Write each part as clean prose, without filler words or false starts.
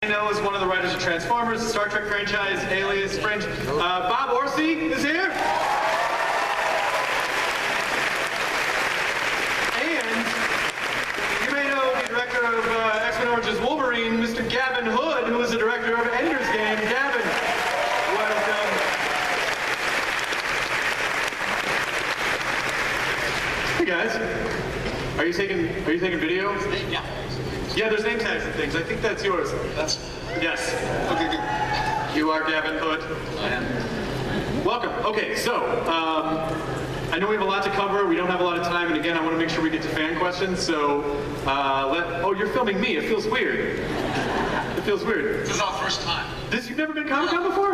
I know is one of the writers of Transformers, the Star Trek franchise, Alias, Fringe. Bob Orsi is here. And you may know the director of X-Men Orange's Wolverine, Mr. Gavin Hood, who is the director of Ender's Game. Gavin, welcome. Hey guys, are you taking video? Yeah. Yeah, there's name tags and things. I think that's yours. That's... Yes. Okay, good. You are Gavin Hood. I am. Welcome. Okay, so, I know we have a lot to cover. We don't have a lot of time, and again, I want to make sure we get to fan questions, so, oh, you're filming me. It feels weird. It feels weird. This is our first time. You've never been Comic-Con before?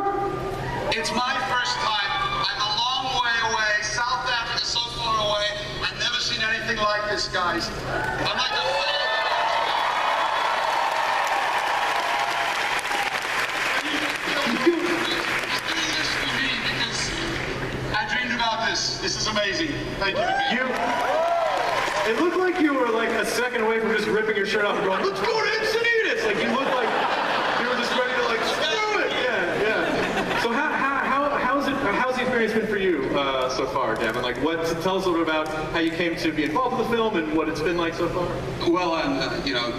It's my first time. I'm a long way away. South Africa, so far away. I've never seen anything like this, guys. I'm like a... This is amazing. Thank you. It looked like you were like a second away from just ripping your shirt off and going, let's go to Encinitas! Like you looked like you were just ready to like, screw it! Yeah. So how's the experience been for you so far, Gavin? Like tell us a little bit about how you came to be involved with the film and what it's been like so far. Well, you know,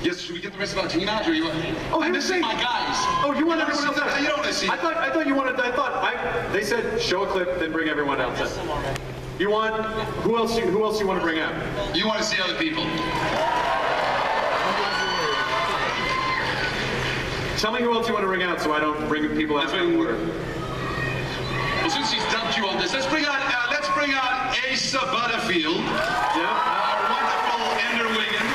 yes, should we get the rest of our team out, or you? Oh, I'm missing my guys. Oh, you want everyone else out? You don't want to see. I thought you wanted. They said show a clip, then bring everyone else in. You want? Who else you want to bring out? You want to see other people. Tell me who else you want to bring out, so I don't bring people out. Well, since she's dumped you on this, let's bring out Asa Butterfield. Yeah. Our wonderful Ender Wiggin.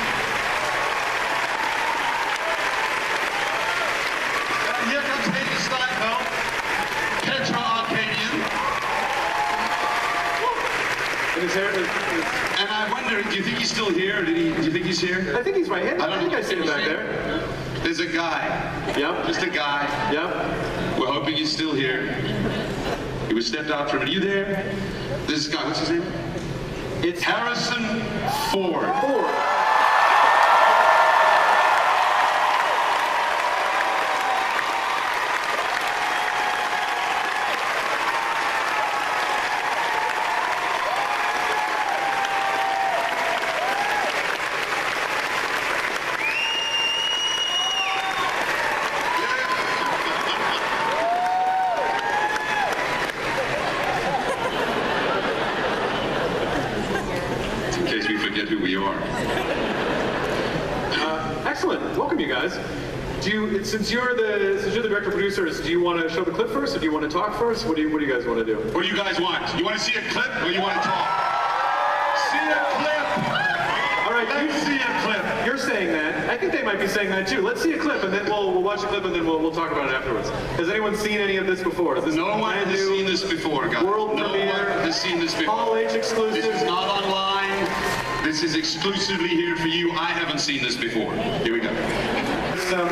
Here comes Hayden Steinfeld, Petra Arcadian. And his hair is... And I wonder, do you think he's still here? Do you think he's here? I think he's right here. I think I see him back there. There's a guy. Yep. Just a guy. Yep. We're hoping he's still here. He was stepped out from it. Are you there? This guy, what's his name? It's Harrison Ford. Who we are. Excellent. Welcome, you guys. Since you're the director producers, do you want to show the clip first, or do you want to talk first? What do you guys want to do? What do you guys want? You want to see a clip, or you want to talk? See a clip. All right. Let's see a clip. You're saying that. I think they might be saying that too. Let's see a clip, and then we'll watch the clip, and then we'll talk about it afterwards. Has anyone seen any of this before? No one has seen this before, guys. World premiere. No one has seen this before. All age exclusive. This is not online. This is exclusively here for you. I haven't seen this before. Here we go. Some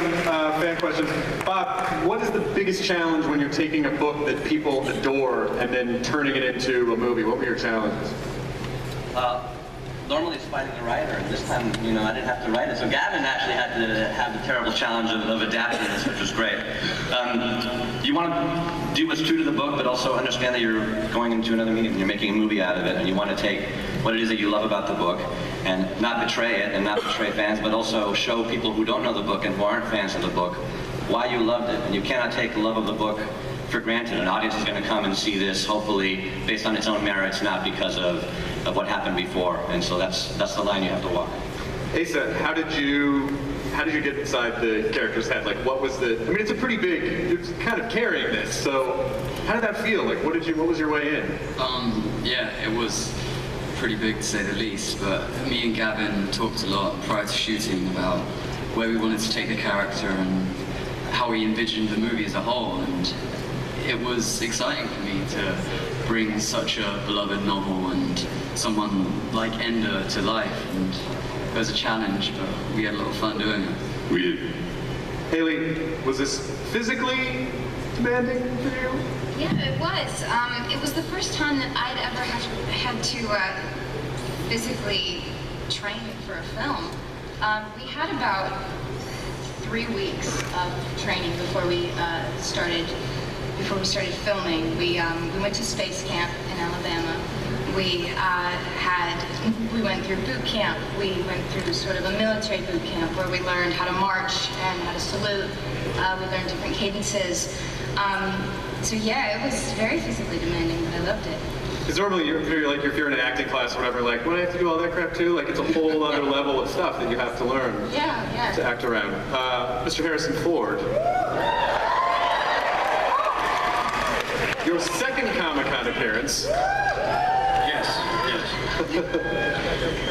fan questions. Bob, what is the biggest challenge when you're taking a book that people adore and then turning it into a movie? What were your challenges? Normally it's finding a writer, and this time, you know, I didn't have to write it. So Gavin actually had to have the terrible challenge of adapting this, which was great. You want to do what's true to the book, but also understand that you're going into another medium. You're making a movie out of it, and you want to take what it is that you love about the book and not betray it and not betray fans, but also show people who don't know the book and who aren't fans of the book why you loved it. And you cannot take the love of the book for granted. An audience is going to come and see this, hopefully, based on its own merits, not because of what happened before. And so that's the line you have to walk. Asa, how did you get inside the character's head? Like, what was the? I mean, it's a pretty big. It's kind of carrying this. So, how did that feel? Like, what was your way in? Yeah, it was pretty big to say the least. But me and Gavin talked a lot prior to shooting about where we wanted to take the character and how we envisioned the movie as a whole. And it was exciting for me to bring such a beloved novel and someone like Ender to life. And it was a challenge, but we had a lot of fun doing it. We did. Haley, was this physically demanding for you? Yeah, it was. It was the first time that I'd ever had to physically train for a film. We had about 3 weeks of training before we started filming. We went to space camp in Alabama. We went through boot camp. We went through sort of a military boot camp where we learned how to march and how to salute. We learned different cadences. So yeah, it was very physically demanding, but I loved it. Because normally if you're in an acting class or whatever, like, what, I have to do all that crap too? Like, it's a whole other level of stuff that you have to learn to act around. Mr. Harrison Ford, your second Comic-Con appearance. Yes.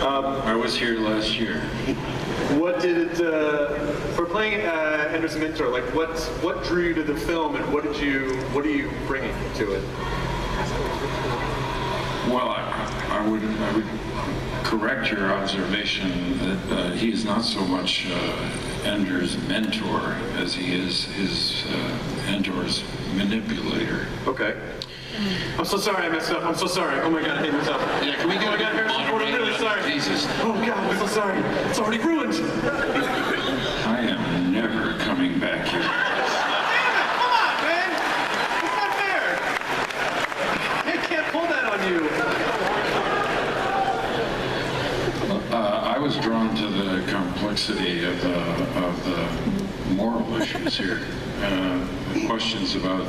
I was here last year. What did it, for playing Anderson Mentor, like, what drew you to the film, and what are you bringing to it? Well, I would correct your observation that he is not so much Ender's mentor as he is his Ender's manipulator. Okay. I'm so sorry I messed up. I'm so sorry. Oh my God, I hate myself. Yeah, can we get Harrison Ford, I'm really sorry. Jesus. Oh God, I'm so sorry. It's already ruined. I am never coming back here. Damn it! Come on, man! It's not fair. I can't pull that on you. I was drawn to the complexity of the moral issues here. The questions about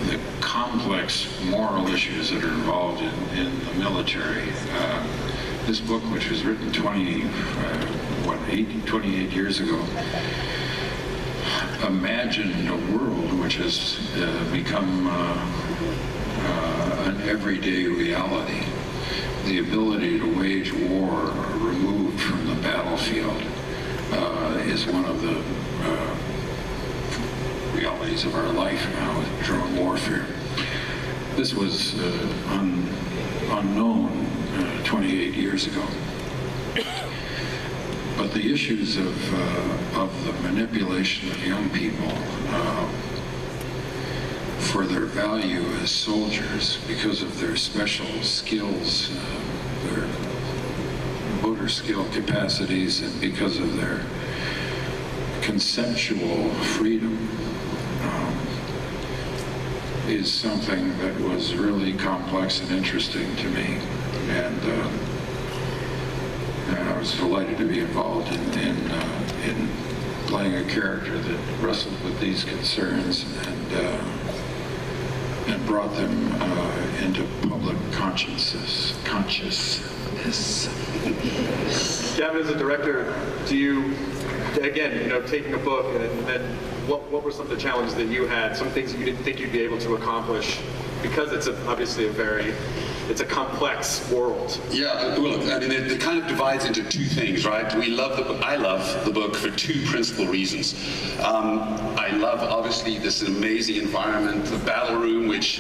the complex moral issues that are involved in the military. This book, which was written 28 years ago, imagined a world which has become an everyday reality. The ability to wage war removed from the battlefield is one of the realities of our life now with drone warfare. This was unknown 28 years ago. But the issues of the manipulation of young people for their value as soldiers because of their special skills, their motor skill capacities, and because of their conceptual freedom, is something that was really complex and interesting to me, and I was delighted to be involved in playing a character that wrestled with these concerns and brought them into public consciousness. Gavin, as a director, do you, again, taking a book and then what were some of the challenges that you had? Some things you didn't think you'd be able to accomplish because it's obviously it's a complex world. Yeah, well, I mean, it kind of divides into two things, right? I love the book for two principal reasons. I love, obviously, this amazing environment, the battle room, which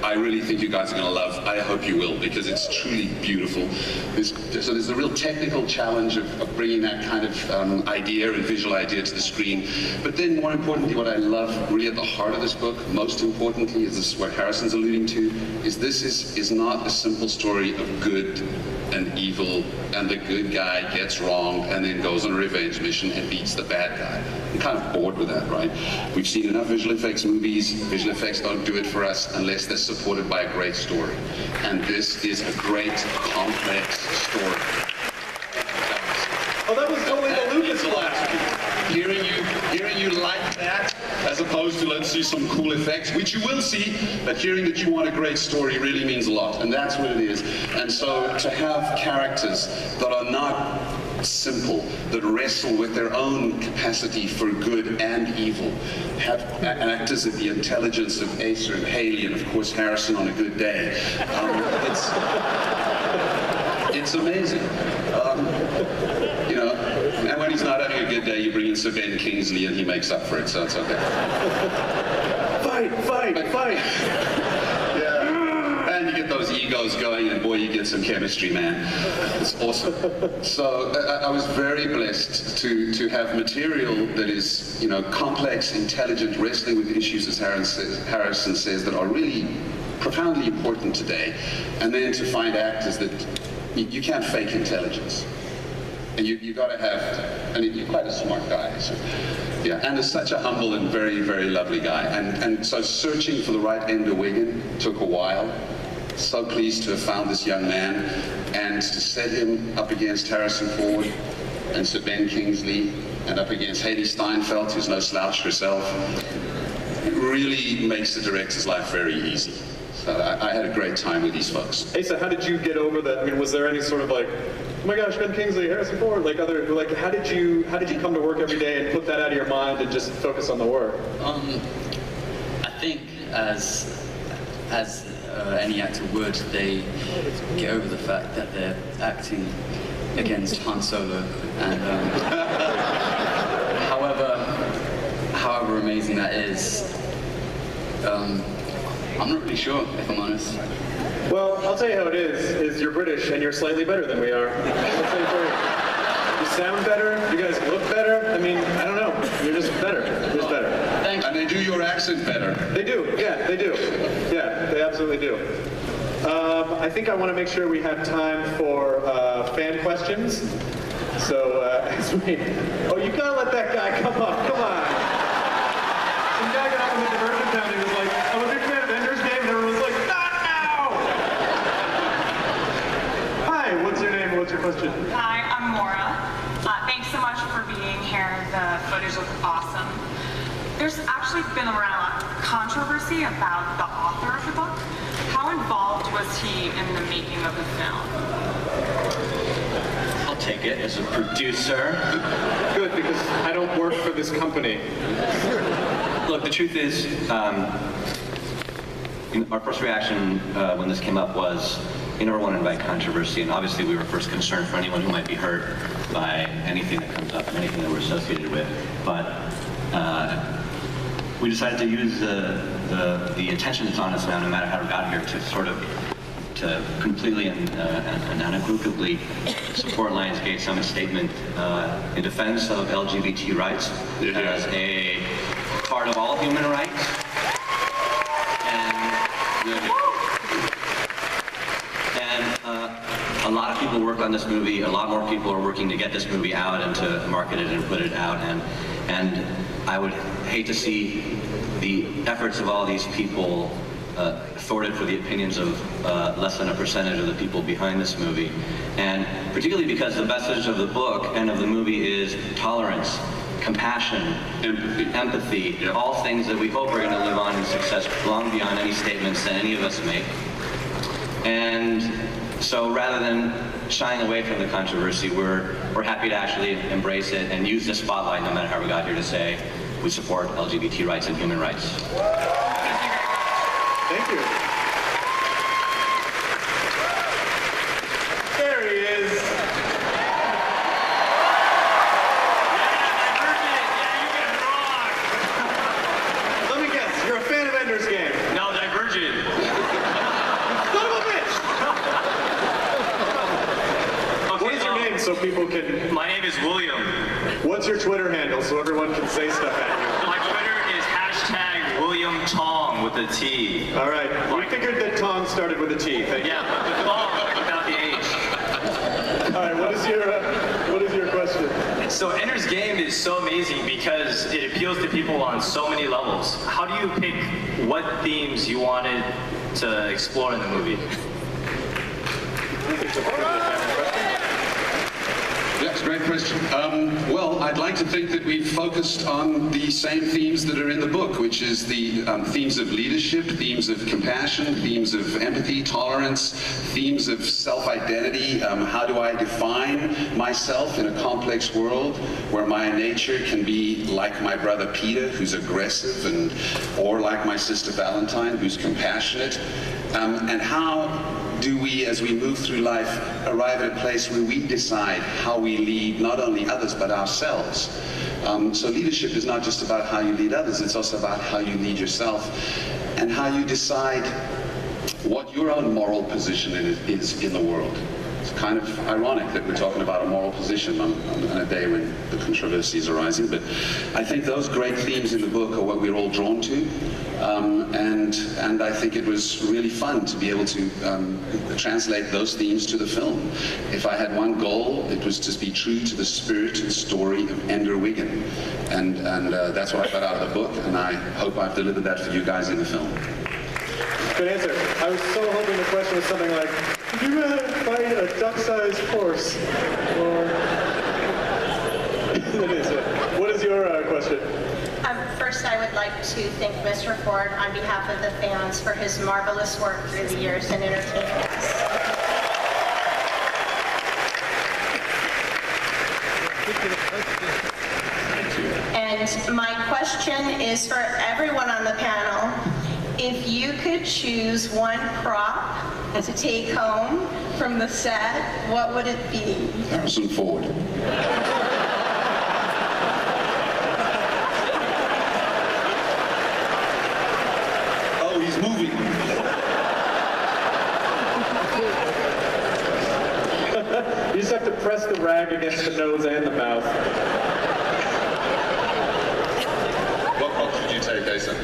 I really think you guys are going to love. I hope you will, because it's truly beautiful. So there's a real technical challenge of bringing that kind of idea and visual idea to the screen. But then, more importantly, what I love really at the heart of this book, most importantly, is this what Harrison's alluding to, is this is not a simple story of good and evil, and the good guy gets wronged and then goes on a revenge mission and beats the bad guy. I'm kind of bored with that, right? We've seen enough visual effects movies. Visual effects don't do it for us unless they're supported by a great story. And this is a great, complex story. Oh, that was totally the Lucas philosophy. Hearing you like that, as opposed to let's see some cool effects, which you will see, but hearing that you want a great story really means a lot, and that's what it is. And so to have characters that are not simple, that wrestle with their own capacity for good and evil, have actors of the intelligence of Acer and Haley, and of course Harrison on a good day. It's amazing. And when he's not having a good day, you bring in Sir Ben Kingsley and he makes up for it, so it's okay. Fight! Yeah. And you get those egos going, and boy, you get some chemistry, man. It's awesome. So I was very blessed to have material that is, complex, intelligent, wrestling with issues, as Harrison says, that are really profoundly important today. And then to find actors that you can't fake intelligence. And you got to have, I mean, you're quite a smart guy. So, yeah, and is such a humble and very, very lovely guy. And so searching for the right Ender Wiggin took a while. So pleased to have found this young man, and to set him up against Harrison Ford and Sir Ben Kingsley and up against Hailee Steinfeld, who's no slouch herself, it really makes the director's life very easy. So I had a great time with these folks. Asa, how did you get over that? I mean, was there any sort of like, oh my gosh, Ben Kingsley, Harrison Ford, like how did you come to work every day and put that out of your mind and just focus on the work? I think as any actor would, they get over the fact that they're acting against Han Solo, and however amazing that is, I'm not really sure, if I'm honest. Well, I'll tell you how it is you're British and you're slightly better than we are. You sound better, you guys look better, I mean, I don't know, you're just better, Thank you. And they do your accent better. They do, yeah, they do. Yeah, they absolutely do. I think I want to make sure we have time for fan questions. So, as we... Oh, you gotta let that guy come up, come on. Some guy got up in the diversion town and he was like, I'm a big fan of Ender's Game, and everyone was like, not now! Hi, what's your name, what's your question? Hi, I'm Maura. Thanks so much for being here. The footage looks awesome. There's actually been around controversy about the author of the book. How involved was he in the making of the film? I'll take it as a producer. Good, because I don't work for this company. Look, the truth is, our first reaction when this came up was, you never want to invite controversy, and obviously we were first concerned for anyone who might be hurt by anything that comes up and anything that we're associated with. But we decided to use the attention that's on us now, no matter how we got here, to completely and unequivocally support Lionsgate's summit statement in defense of LGBT rights as a part of all human rights. A lot of people work on this movie. A lot more people are working to get this movie out and to market it and put it out. And I would hate to see the efforts of all these people thwarted for the opinions of less than a percentage of the people behind this movie. And particularly because the message of the book and of the movie is tolerance, compassion, empathy, all things that we hope are going to live on in success long beyond any statements that any of us make. And so rather than shying away from the controversy, we're happy to actually embrace it and use the spotlight, no matter how we got here, to say we support LGBT rights and human rights. Thank you. There he is. Let me guess, you're a fan of Ender's Game. No, Divergent. Son of a bitch! What is your name so people can... My name is William. What's your Twitter handle so everyone can say stuff at you? My Twitter is #WilliamTong with a T. All right, we figured that Tom started with a T. Thank you. Yeah, but the Tong without the H. All right, what is your question? So Ender's Game is so amazing because it appeals to people on so many levels. How do you pick what themes you wanted to explore in the movie? That's a great question. Well, I'd like to think that we've focused on the same themes that are in the book, which is the themes of leadership, themes of compassion, themes of empathy, tolerance, themes of self-identity. How do I define myself in a complex world where my nature can be like my brother Peter, who's aggressive, or like my sister Valentine, who's compassionate? And how do we, as we move through life, arrive at a place where we decide how we lead not only others but ourselves? So leadership is not just about how you lead others, it's also about how you lead yourself and how you decide what your own moral position is in the world. It's kind of ironic that we're talking about a moral position on a day when the controversies arising. But I think those great themes in the book are what we're all drawn to. And I think it was really fun to be able to translate those themes to the film. If I had one goal, it was to be true to the spirit and story of Ender Wiggin. And that's what I got out of the book, and I hope I've delivered that for you guys in the film. Good answer. I was so hoping the question was something like, did you rather fight a duck-sized horse? Or... What is your question? First, I would like to thank Mr. Ford on behalf of the fans for his marvelous work through the years in entertaining us. And my question is for everyone on the panel. If you could choose one prop to take home from the set, what would it be? Harrison Ford. Oh, he's moving. You just have to press the rag against the nose and the mouth. What prop did you take, Asa?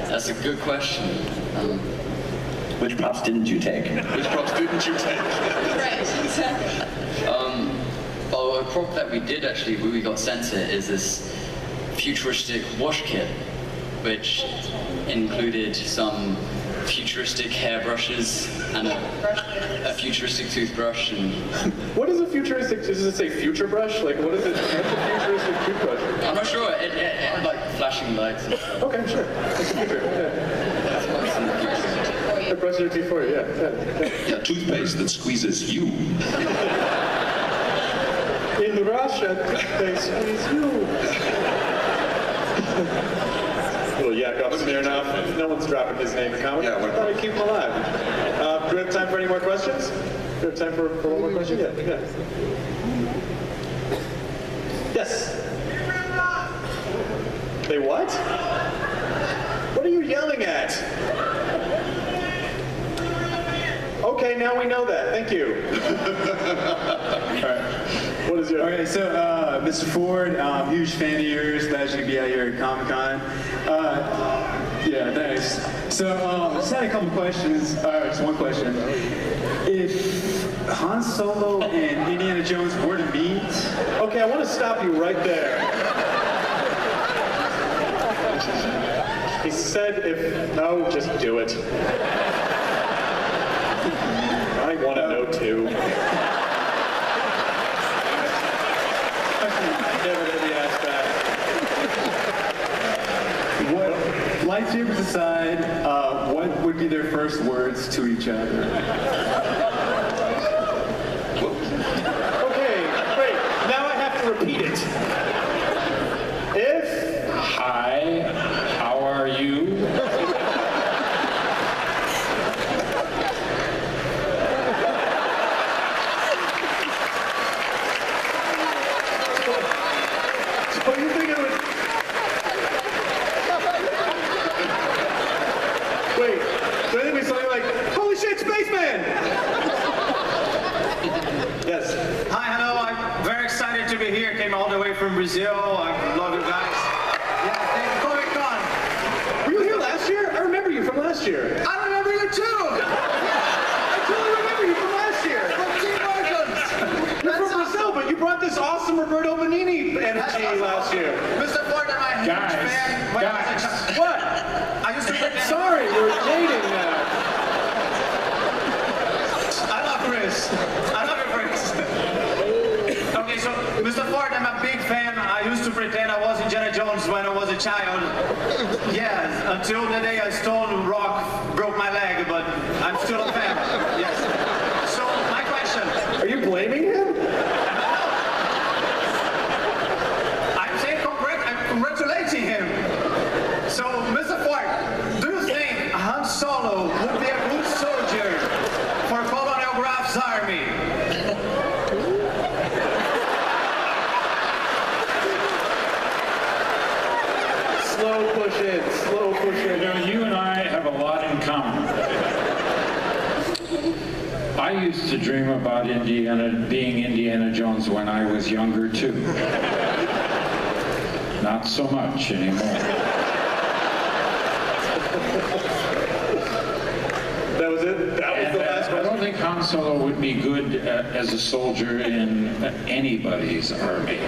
That's a good question. Which props didn't you take? Which props didn't you take? Right, exactly. Well, a prop that we did actually, we got sent it, is this futuristic wash kit, which included some futuristic hairbrushes and a futuristic toothbrush. And What is a futuristic, does it say future brush? Like, what is it? What's a futuristic toothbrush? I'm not sure, it had like flashing lights and stuff. Okay, sure. It's a future, yeah. The brush your teeth for you, yeah. A toothpaste that squeezes you. In Russia, they squeeze you. Little yak off Smirnoff. No one's dropping his name in comment. Yeah, I thought I'd keep him alive. Do we have time for any more questions? Do we have time for one more question? Yeah. Yes. They what? What are you yelling at? Okay, now we know that. Thank you. All right. What is your... Okay, so Mr. Ford, huge fan of yours. Glad you could be out here at Comic-Con. Yeah, thanks. So just had a couple questions. Just one question. If Han Solo and Indiana Jones were to meet... Okay, I want to stop you right there. He said if... No, just do it. I want to know too. Never going to be asked that. What, lightsabers aside, what would be their first words to each other? Okay, wait. Now I have to repeat it. If... Hi, how are you? So you think it would... Wait, so it would be something like, holy shit, spaceman! Yes. Hi, hello. I'm very excited to be here. Came all the way from Brazil. I love you guys. Yeah, thank you. Comic-Con. Were you here last year? I remember you from last year. I remember you too. I totally remember you from last year. You're from Brazil, but you brought this awesome Roberto Benigni energy last year. Mr. Ford, I'm a huge fan. Guys. What? I used to pretend. Sorry, we're dating now. I love Chris. I love you, Chris. Okay, so Mr. Ford, I'm a big fan. I used to pretend I was Indiana Jones when I was a child. Yes, until the day I stole a rock, broke my leg, but I'm still a fan. Yes. So my question. Are you blaming him? I'm saying I'm congratulating him. So, Mr. Ford, do you think Han Solo would be a good soldier for Colonel Graf's army? Slow push in, slow push in. You know, you and I have a lot in common. I used to dream about being Indiana Jones when I was younger too. Not so much anymore. That was it? That was the last I question? don't think Han Solo would be good as a soldier in anybody's army.